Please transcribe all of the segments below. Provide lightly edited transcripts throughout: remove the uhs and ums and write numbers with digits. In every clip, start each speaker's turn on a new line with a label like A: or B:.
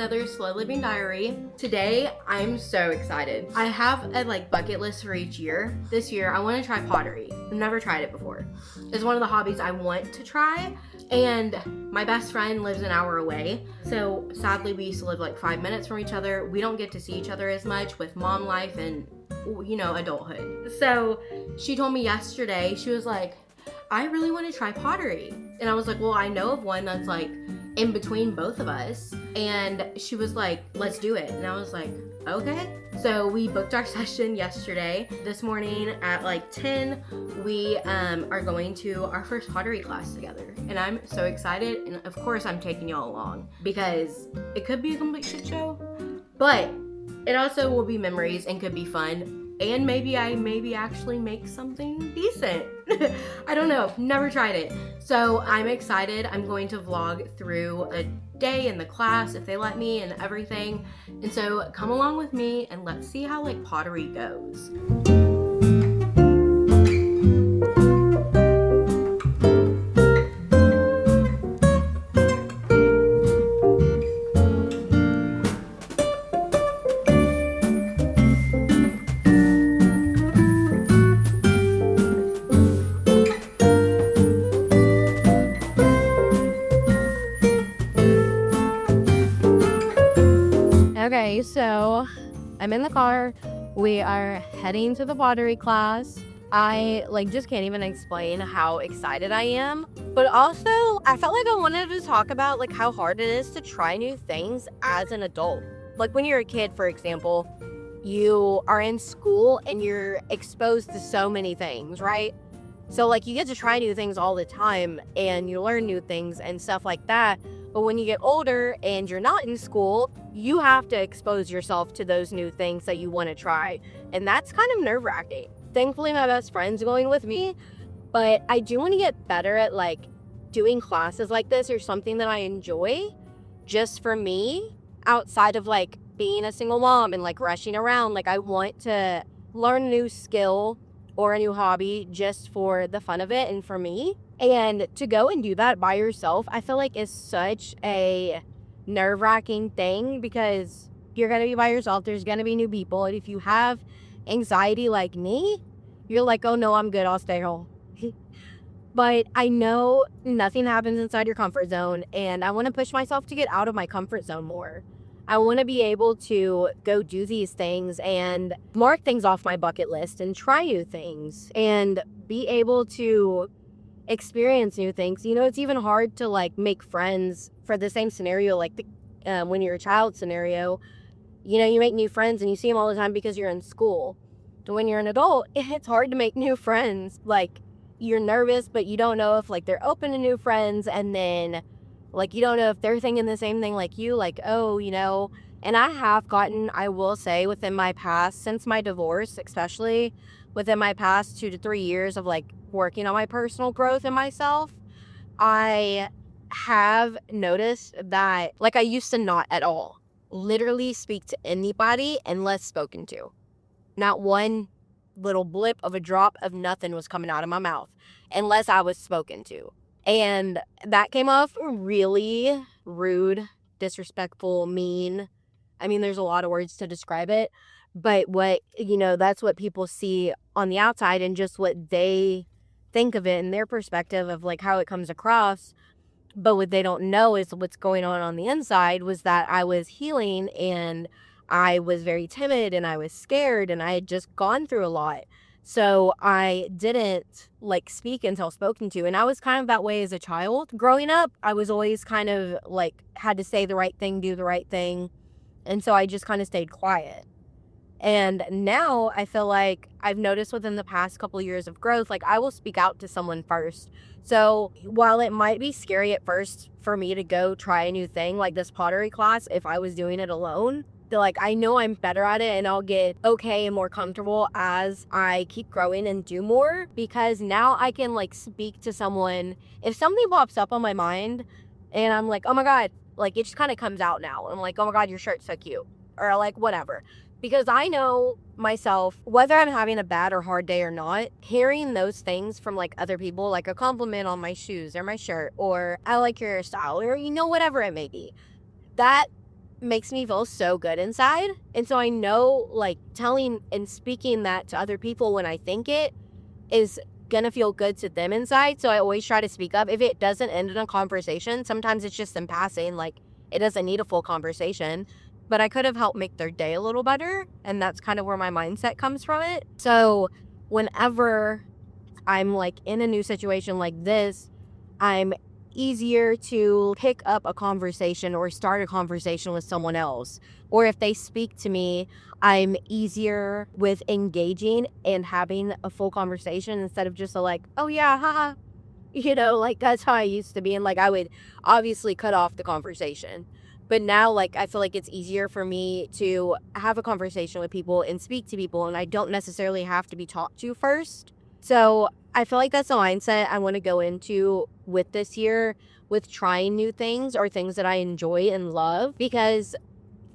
A: another Slow Living Diary. Today, I'm so excited. I have a bucket list for each year. This year, I want to try pottery. I've never tried it before. It's one of the hobbies I want to try, and my best friend lives an hour away. So sadly, we used to live 5 minutes from each other. We don't get to see each other as much with mom life and, adulthood. So she told me yesterday, she was like, I really want to try pottery. And I was like, well, I know of one that's in between both of us. And she was like, let's do it. And I was like, okay. So we booked our session yesterday. This morning at 10, we are going to our first pottery class together. And I'm so excited. And of course I'm taking y'all along because it could be a complete shit show, but it also will be memories and could be fun. And maybe I actually make something decent. I don't know. Never tried it. So I'm excited. I'm going to vlog through a day in the class if they let me and everything. And so come along with me and let's see how pottery goes. Okay, so I'm in the car. We are heading to the pottery class. I just can't even explain how excited I am. But also, I felt like I wanted to talk about how hard it is to try new things as an adult. When you're a kid, for example, you are in school and you're exposed to so many things, right? So you get to try new things all the time and you learn new things and stuff like that. But when you get older and you're not in school, you have to expose yourself to those new things that you want to try. And that's kind of nerve-wracking. Thankfully, my best friend's going with me, but I do want to get better at doing classes like this or something that I enjoy just for me outside of being a single mom and rushing around. I want to learn a new skill or a new hobby just for the fun of it and for me. And to go and do that by yourself, I feel is such a nerve-wracking thing because you're going to be by yourself. There's going to be new people. And if you have anxiety like me, you're oh no, I'm good. I'll stay home. But I know nothing happens inside your comfort zone. And I want to push myself to get out of my comfort zone more. I want to be able to go do these things and mark things off my bucket list and try new things and be able to experience new things. It's even hard to make friends for the same scenario when you're a child scenario. You make new friends and you see them all the time because you're in school. But when you're an adult, it's hard to make new friends. You're nervous, but you don't know if they're open to new friends, and then you don't know if they're thinking the same thing like you, and I have gotten, I will say, within my past, since my divorce, especially within my past 2 to 3 years of working on my personal growth in myself, I have noticed that I used to not at all literally speak to anybody unless spoken to. Not one little blip of a drop of nothing was coming out of my mouth unless I was spoken to. And that came off really rude, disrespectful, mean. I mean, there's a lot of words to describe it, but that's what people see on the outside and just what they think of it in their perspective of how it comes across. But what they don't know is what's going on the inside was that I was healing and I was very timid and I was scared and I had just gone through a lot. So I didn't speak until spoken to. And I was kind of that way as a child. Growing up, I was always kind of had to say the right thing, do the right thing. And so I just kind of stayed quiet. And now I feel I've noticed within the past couple of years of growth, I will speak out to someone first. So while it might be scary at first for me to go try a new thing like this pottery class, if I was doing it alone, I know I'm better at it and I'll get okay and more comfortable as I keep growing and do more, because now I can speak to someone. If something pops up on my mind and I'm oh my God, it just kind of comes out now. I'm oh my God, your shirt's so cute, or whatever. Because I know myself, whether I'm having a bad or hard day or not, hearing those things from other people, a compliment on my shoes or my shirt, or I like your hairstyle, or whatever it may be, that makes me feel so good inside. And so I know, like, telling and speaking that to other people when I think it is gonna feel good to them inside. So I always try to speak up. If it doesn't end in a conversation, sometimes it's just them passing, like, it doesn't need a full conversation. But I could have helped make their day a little better. And that's kind of where my mindset comes from it. So whenever I'm like in a new situation like this, I'm easier to pick up a conversation or start a conversation with someone else. Or if they speak to me, I'm easier with engaging and having a full conversation instead of just a like, oh yeah, haha. Like that's how I used to be. And like I would obviously cut off the conversation. But now, like, I feel like it's easier for me to have a conversation with people and speak to people, and I don't necessarily have to be talked to first. So I feel like that's the mindset I want to go into with this year, with trying new things or things that I enjoy and love. Because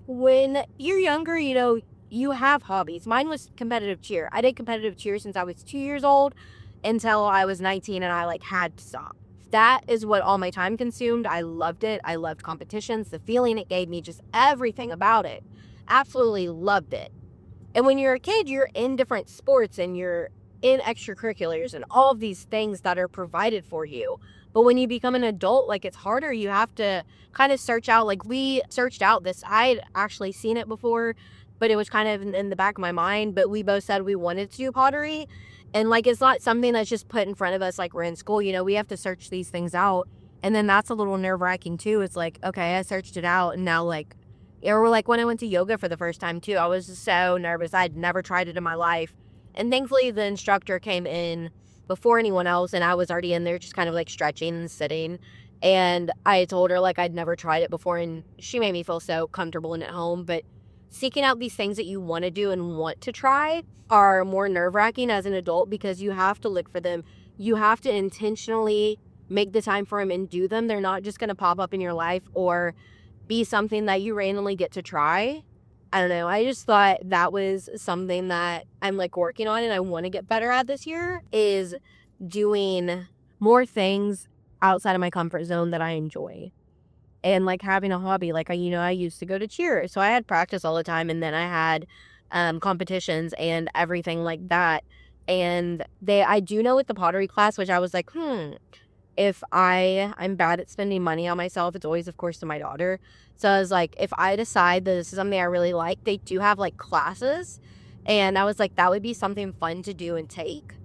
A: when you're younger, you have hobbies. Mine was competitive cheer. I did competitive cheer since I was 2 years old until I was 19 and I like had to stop. That is what all my time consumed. I loved it. I loved competitions, the feeling it gave me, just everything about it. Absolutely loved it. And when you're a kid, you're in different sports and you're in extracurriculars and all of these things that are provided for you. But when you become an adult, like it's harder. You have to kind of search out. Like we searched out this. I'd actually seen it before, but it was kind of in the back of my mind. But we both said we wanted to do pottery. And like it's not something that's just put in front of us like we're in school. We have to search these things out. And then that's a little nerve wracking too. It's like, okay, I searched it out and now like, or like when I went to yoga for the first time too, I was just so nervous. I'd never tried it in my life. And thankfully the instructor came in before anyone else and I was already in there just kind of like stretching and sitting. And I told her like I'd never tried it before and she made me feel so comfortable and at home. But seeking out these things that you want to do and want to try are more nerve-wracking as an adult because you have to look for them. You have to intentionally make the time for them and do them. They're not just going to pop up in your life or be something that you randomly get to try. I don't know. I just thought that was something that I'm like working on and I want to get better at this year is doing more things outside of my comfort zone that I enjoy. And like having a hobby, like I used to go to cheer, so I had practice all the time, and then I had competitions and everything like that. And I do know with the pottery class, which I was like, if I'm bad at spending money on myself, it's always, of course, to my daughter. So I was like, if I decide that this is something I really like, they do have like classes, and I was like, that would be something fun to do and take.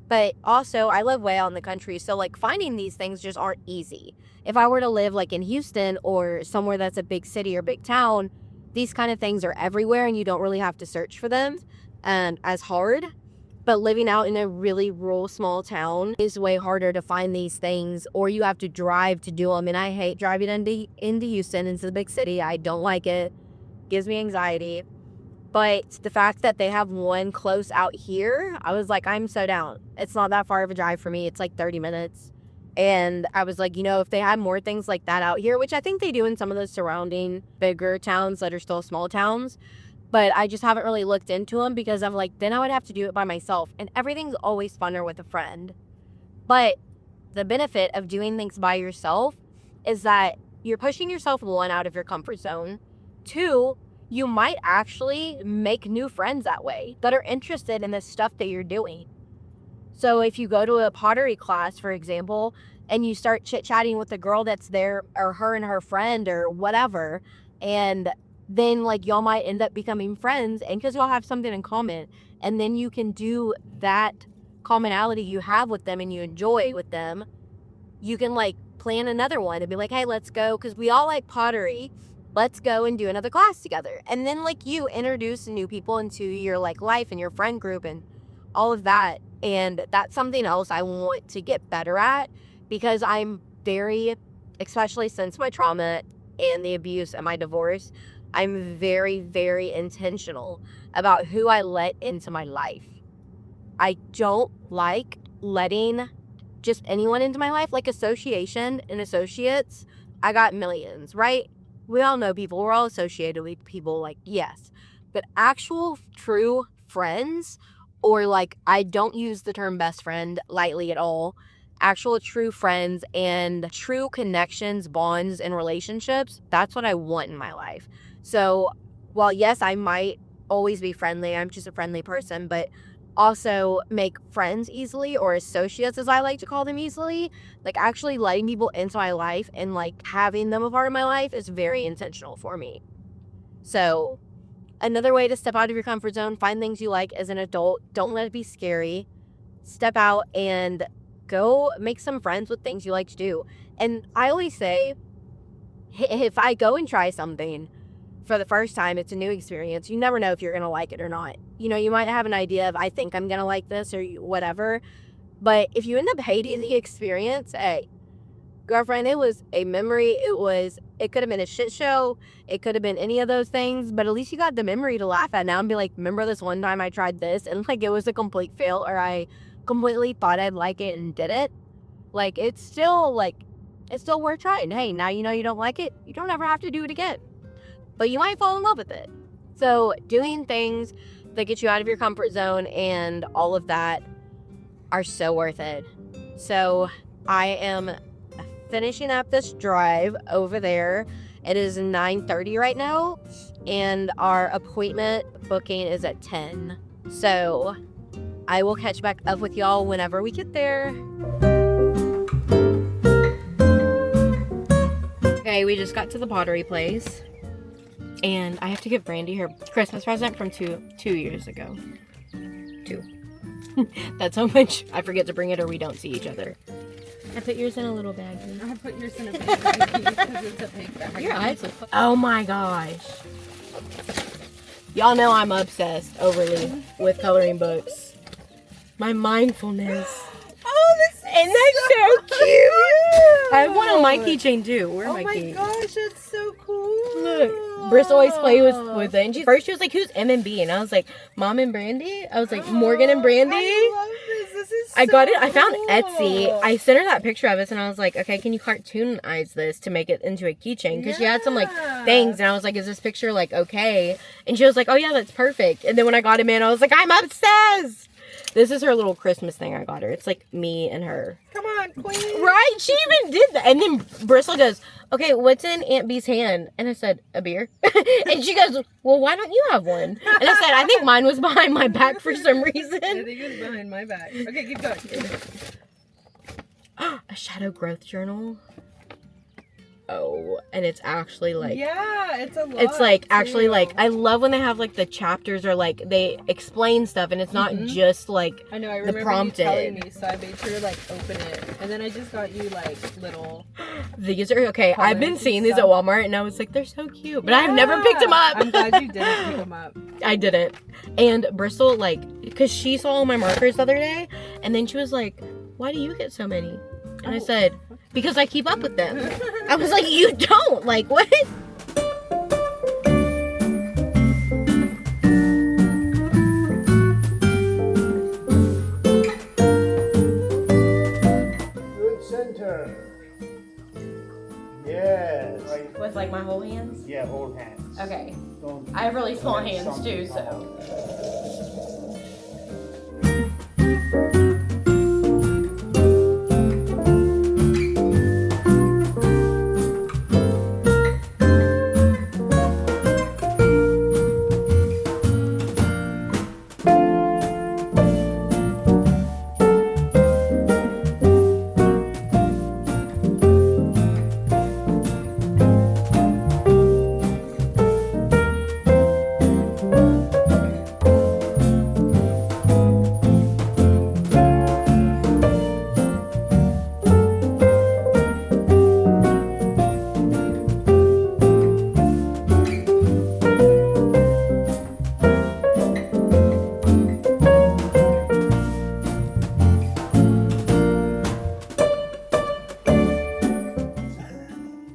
A: But also, I live way out in the country, so like finding these things just aren't easy. If I were to live like in Houston or somewhere that's a big city or big town, these kind of things are everywhere and you don't really have to search for them as hard. But living out in a really rural small town is way harder to find these things, or you have to drive to do them. And I hate driving into Houston, into the big city. I don't like it. Gives me anxiety. But the fact that they have one close out here, I was like, I'm so down. It's not that far of a drive for me. It's like 30 minutes. And I was like, if they had more things like that out here, which I think they do in some of the surrounding bigger towns that are still small towns, but I just haven't really looked into them because I'm like, then I would have to do it by myself. And everything's always funner with a friend. But the benefit of doing things by yourself is that you're pushing yourself, one, out of your comfort zone. Two, you might actually make new friends that way that are interested in the stuff that you're doing. So if you go to a pottery class, for example, and you start chit-chatting with the girl that's there, or her and her friend or whatever, and then like y'all might end up becoming friends, and because y'all have something in common, and then you can do that commonality you have with them and you enjoy with them, you can like plan another one and be like, hey, let's go, because we all like pottery. Let's go and do another class together. And then like you introduce new people into your like life and your friend group and all of that. And that's something else I want to get better at because I'm very, especially since my trauma and the abuse and my divorce, I'm very, very intentional about who I let into my life. I don't like letting just anyone into my life, like association and associates. I got millions, right? We all know people. We're all associated with people, like, yes. But actual true friends, or like, I don't use the term best friend lightly at all. actual true friends and true connections, bonds, and relationships, that's what I want in my life. So while yes, I might always be friendly, I'm just a friendly person, but also make friends easily, or associates as I like to call them, easily, like actually letting people into my life and like having them a part of my life is very intentional for me. So another way to step out of your comfort zone, find things you like as an adult, don't let it be scary. Step out and go make some friends with things you like to do. And I always say, if I go and try something for the first time, it's a new experience. You never know if you're going to like it or not. You know, you might have an idea of, I think I'm going to like this or whatever. But if you end up hating the experience, hey, girlfriend, it was a memory. It could have been a shit show. It could have been any of those things, but at least you got the memory to laugh at now and be like, remember this one time I tried this and like it was a complete fail, or I completely thought I'd like it and didn't. Like it's still worth trying. Hey, now you know you don't like it. You don't ever have to do it again. But you might fall in love with it. So doing things that get you out of your comfort zone and all of that are so worth it. So I am finishing up this drive over there. It is 9:30 right now, and our appointment booking is at 10. So I will catch back up with y'all whenever we get there. Okay, we just got to the Pottery place, and I have to give Brandy her Christmas present from two years ago. 2. That's how much I forget to bring it or we don't see each other. I put yours in a little baggie.
B: I put yours in a baggie because it's a big bag.
A: Your eyes look... Oh my gosh. Y'all know I'm obsessed overly with coloring books. My mindfulness.
B: Oh,
A: Isn't that so cute? I have one on my keychain too. Where are my keys?
B: Oh my gosh, that's so cool.
A: Look, Briss always play with it. And first she was like, who's M and B? And I was like, Mom and Brandy? I was like, Morgan and Brandy?
B: I love this. This is so
A: I got it. I found
B: cool.
A: Etsy. I sent her that picture of us and I was like, okay, can you cartoonize this to make it into a keychain? Because she had some like things and I was like, is this picture like okay? And she was like, oh yeah, that's perfect. And then when I got him in, I was like, I'm obsessed. This is her little Christmas thing I got her. It's like me and her.
B: Come on, queen.
A: Right? She even did that. And then Bristle goes, okay, what's in Aunt B's hand? And I said, a beer. And she goes, well, why don't you have one? And I said, I think mine was behind my back for some reason.
B: I think it was behind my back. Okay, keep going.
A: A shadow growth journal. Oh, and it's actually like...
B: Yeah, it's a lot.
A: It's like,
B: too.
A: actually like, I love when they have like the chapters or like they explain stuff and it's not just like
B: I know, I remember
A: the prompted.
B: you telling me, so I made sure to like open it. And then I just got you like little...
A: These are, okay, I've been seeing these at
B: stuff.
A: Walmart and I was like, they're so cute. But I've never picked them up.
B: I'm glad you didn't pick them up.
A: I didn't. And Bristol, like, because she saw all my markers the other day and then she was like, why do you get so many? And I said, because I keep up with them. I was like, you don't. Like, what?
C: Good center. Yes. Right.
A: With like my whole hands?
C: Yeah, hold hands.
A: Okay.
C: Don't
A: I have really small
C: let
A: hands
C: something
A: too,
C: come
A: so.
C: out.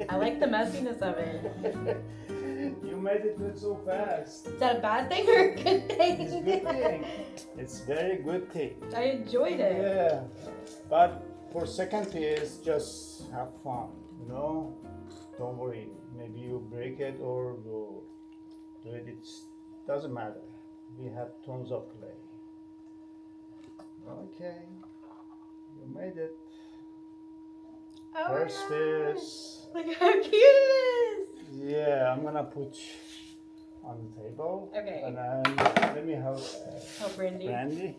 A: I like the messiness of it.
C: You made it look so fast.
A: Is that a bad thing or a good thing?
C: It's a good thing. It's very good thing.
A: I enjoyed it.
C: Yeah. But for second piece, just have fun, you know? Don't worry. Maybe you break it or you do it. It doesn't matter. We have tons of clay. Okay. You made it.
B: Oh
C: First
B: my gosh.
C: piece.
B: Look how cute it
C: Yeah, I'm gonna put on the table.
B: Okay.
C: And then let me have
B: is. Oh, Brandy.
C: brandy.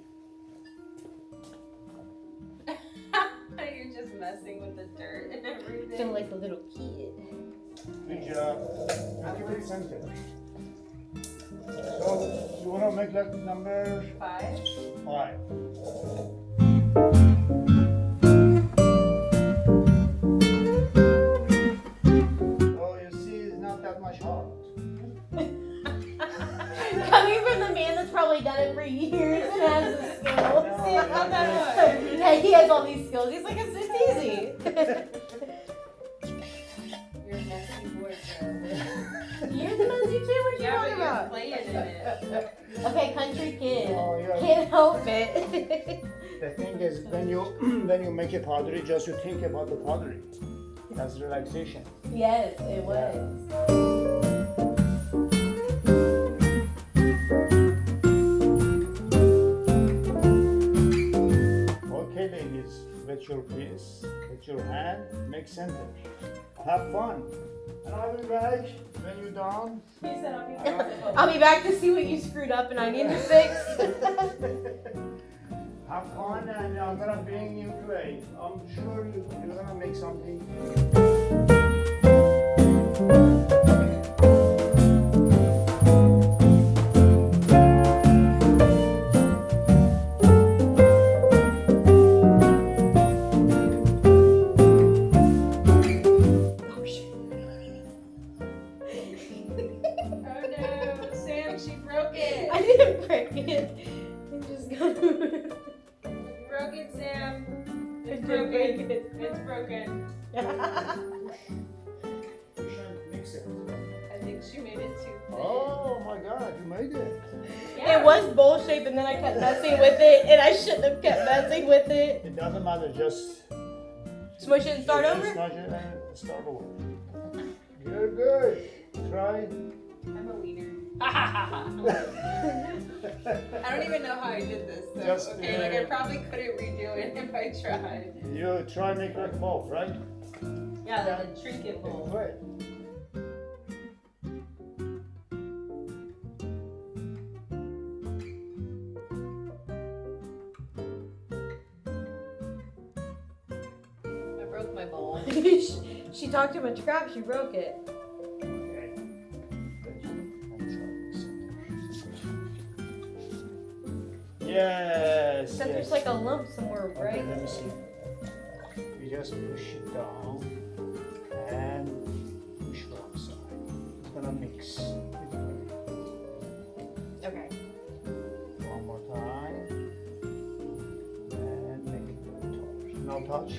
B: You're just messing with the dirt and everything. Feel like a little kid.
C: Good job. And keep it centered. So you wanna make like number
B: 5.
C: 5. So you see, it's not that much hard.
A: Coming from the man that's probably done it for years and has the skills.
C: No,
B: See, it's not that hard.
A: Yeah, he has all these skills. He's like, it's easy.
B: You're a messy boy, girl.
A: You're the messy too. What you
B: Yeah,
A: talking
B: but you're
A: about?
B: playing in it.
A: Okay, country kid.
C: Oh, yeah.
A: Can't help it.
C: The thing is, when you make a pottery, just you think about the pottery. That's relaxation.
A: Yes, it was.
C: Okay, ladies, with your piece, with your hand, make center. Have fun. And I'll be back when you're done.
B: He said I'll be back.
A: I'll be back to see what you screwed up and I need to fix.
C: Have fun, and I'm gonna bring you clay. I'm sure you're gonna make something.
B: Oh no, Sam, she broke it.
A: I didn't break it. It just got.
B: You broke it, Sam. It's
A: did break
B: broken.
A: it.
B: It's broken.
C: Push and mix it.
B: I think she made it too thin.
C: Oh my God, you made it.
B: Yeah.
A: It was bowl shaped and then I kept messing with it and I shouldn't have kept messing with it.
C: It doesn't matter, just
A: Smush it and start over?
C: Smash it and start over. You're good. Try.
B: I'm a wiener. I don't even know how I did this. So,
C: Just,
B: okay, like I probably couldn't redo it if I tried.
C: You try make like both, right?
B: Yeah, like a trinket bowl.
C: Great.
B: I broke my bowl.
A: She talked too much crap, she broke it.
C: Okay. Yes.
A: Except
C: yes.
A: there's like a lump somewhere,
C: Okay,
A: right?
C: let me see. You just push it down and push from side. It's gonna mix.
A: Okay.
C: One more time. And make it very touch. No touch.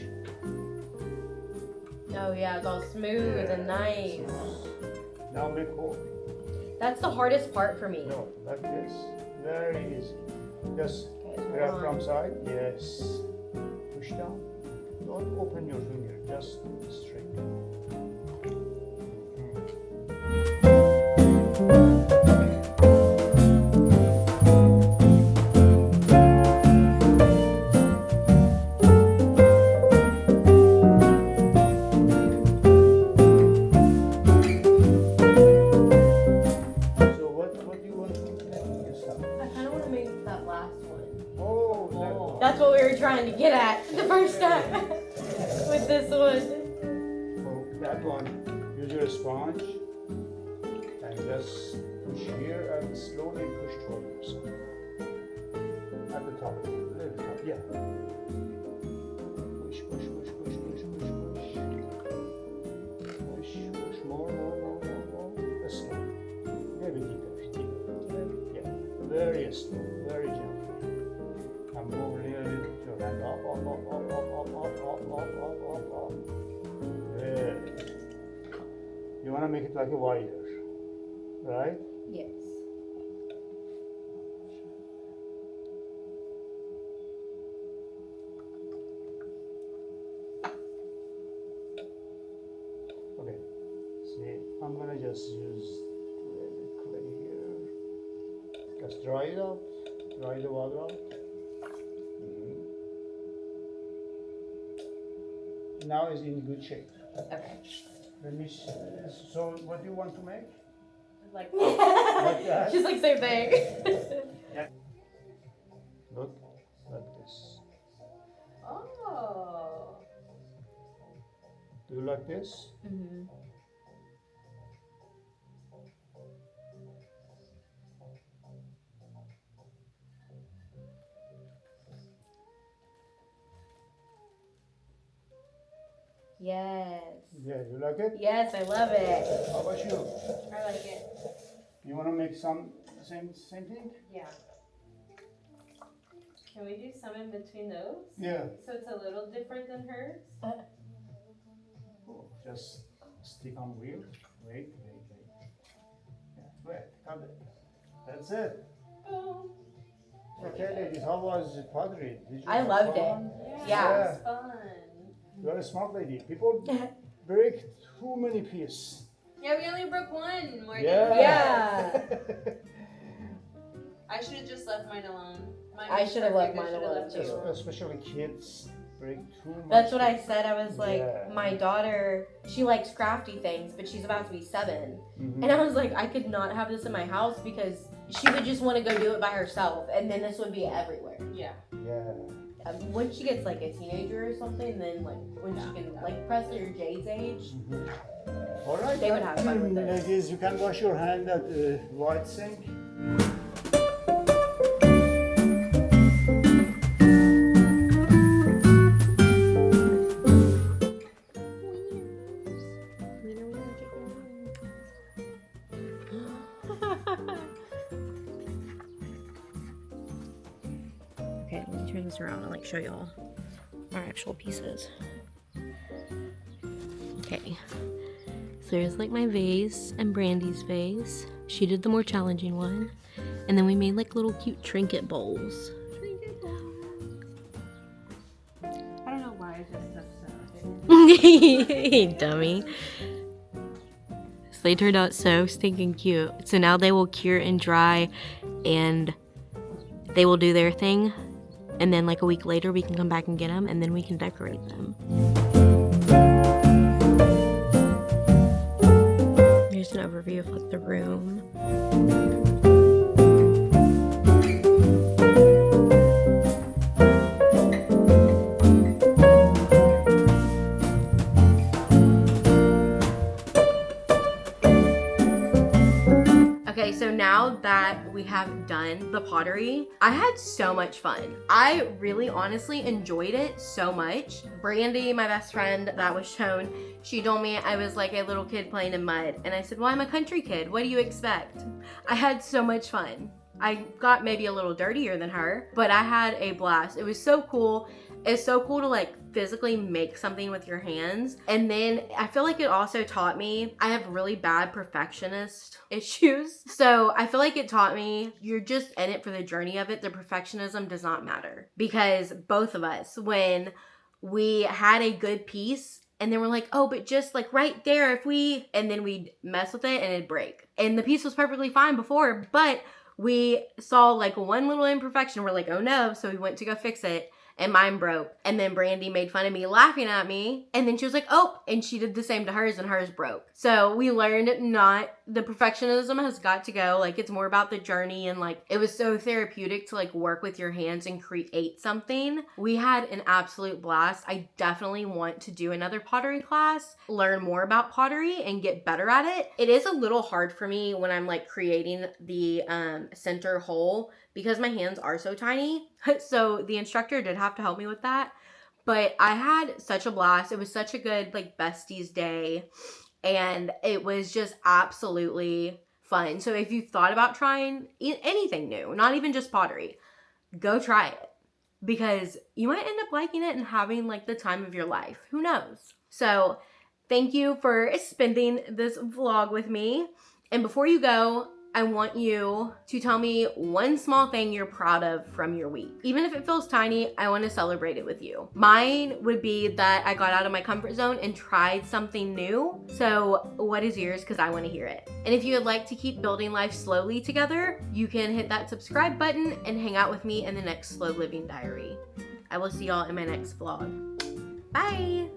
A: Oh yeah, it's all smooth and nice.
C: Now make hole.
A: That's the hardest part for me.
C: No, like this. Very easy. Just
A: Okay, so
C: grab
A: one.
C: from side. Yes. Push down. Don't open your finger. Just straight. So what do you want to make this time?
A: I kind of want to make that last one.
C: Oh, that one.
A: That's what we were trying to get at the first time with this one.
C: Oh, that one. Use your sponge and just push here and slowly push towards at the top, a little top. Yeah. Push, push, push, push, push, push, push. Push, push more. Slow. Maybe deeper. Yeah. Very slow, very gentle. And move really your hand up. Good. You want to make it like a wider, right?
A: Yes.
C: Okay. See, I'm gonna just use clay here. Just dry it out. Dry the water out. now is in good shape.
B: Okay.
C: Let me. So, what do you want to make?
B: Like
C: that?
B: She's like, same thing.
C: Yeah. Look like this.
B: Oh.
C: Do you like this?
B: Mm-hmm. Yes.
C: Yeah, you like it?
B: Yes, I love it.
C: How about you?
B: I like it.
C: You want to make some same thing?
B: Yeah. Can we do some in between those?
C: Yeah.
B: So it's a little different than hers?
C: Cool. Just stick on wheel. Wait. Yeah, wait. Cut it. That's it.
B: Boom.
C: Okay, ladies, how was pottery? Did you
B: I
C: have
B: loved
C: fun?
B: it.
C: Yeah.
B: It was fun.
C: You are a smart lady. People break too many pieces.
B: Yeah, we only broke one. More
C: Yeah.
B: I should have just left mine alone.
D: I should have left mine alone too.
C: Especially kids break too much.
D: That's what I said. I was like,
C: Yeah.
D: my daughter, she likes crafty things, but she's about to be 7.
C: Mhm.
D: And I was like, I could not have this in my house because she would just want to go do it by herself, and then this would be everywhere.
B: Yeah.
C: Yeah.
D: Once she gets like a teenager or something, then like when she can like Presley or Jay's age,
C: Mhm. All right.
D: They would have fun with it.
C: Ladies, you can wash your hand at the white sink.
A: Okay, let me turn this around and like show y'all our actual pieces. Okay, so there's like my vase and Brandy's vase. She did the more challenging one, and then we made like little cute trinket bowls.
B: I don't know why I just upset.
A: Dummy. So they turned out so stinking cute. So now they will cure and dry, and they will do their thing. And then like a week later, we can come back and get them, and then we can decorate them. Here's an overview of like the room. Okay, so now that we have done the pottery, I had so much fun. I really honestly enjoyed it so much. Brandy, my best friend that was shown, she told me I was like a little kid playing in mud. And I said, well, I'm a country kid. What do you expect? I had so much fun. I got maybe a little dirtier than her, but I had a blast. It was so cool. It's so cool to like physically make something with your hands. And then I feel like it also taught me, I have really bad perfectionist issues. So I feel like it taught me you're just in it for the journey of it. The perfectionism does not matter, because both of us, when we had a good piece and then we're like, oh, but just like right there, if we, and then we'd mess with it and it'd break. And the piece was perfectly fine before, but we saw like one little imperfection. We're like, oh no. So we went to go fix it, and mine broke. And then Brandy made fun of me, laughing at me. And then she was like, oh, and she did the same to hers, and hers broke. So we learned the perfectionism has got to go. Like, it's more about the journey. And like, it was so therapeutic to like work with your hands and create something. We had an absolute blast. I definitely want to do another pottery class, learn more about pottery and get better at it. It is a little hard for me when I'm like creating the center hole, because my hands are so tiny. So the instructor did have to help me with that. But I had such a blast. It was such a good like besties day. And it was just absolutely fun. So if you thought about trying anything new, not even just pottery, go try it. Because you might end up liking it and having like the time of your life. Who knows? So thank you for spending this vlog with me. And before you go, I want you to tell me one small thing you're proud of from your week. Even if it feels tiny, I want to celebrate it with you. Mine would be that I got out of my comfort zone and tried something new. So what is yours? Because I want to hear it. And if you would like to keep building life slowly together, you can hit that subscribe button and hang out with me in the next Slow Living Diary. I will see y'all in my next vlog. Bye!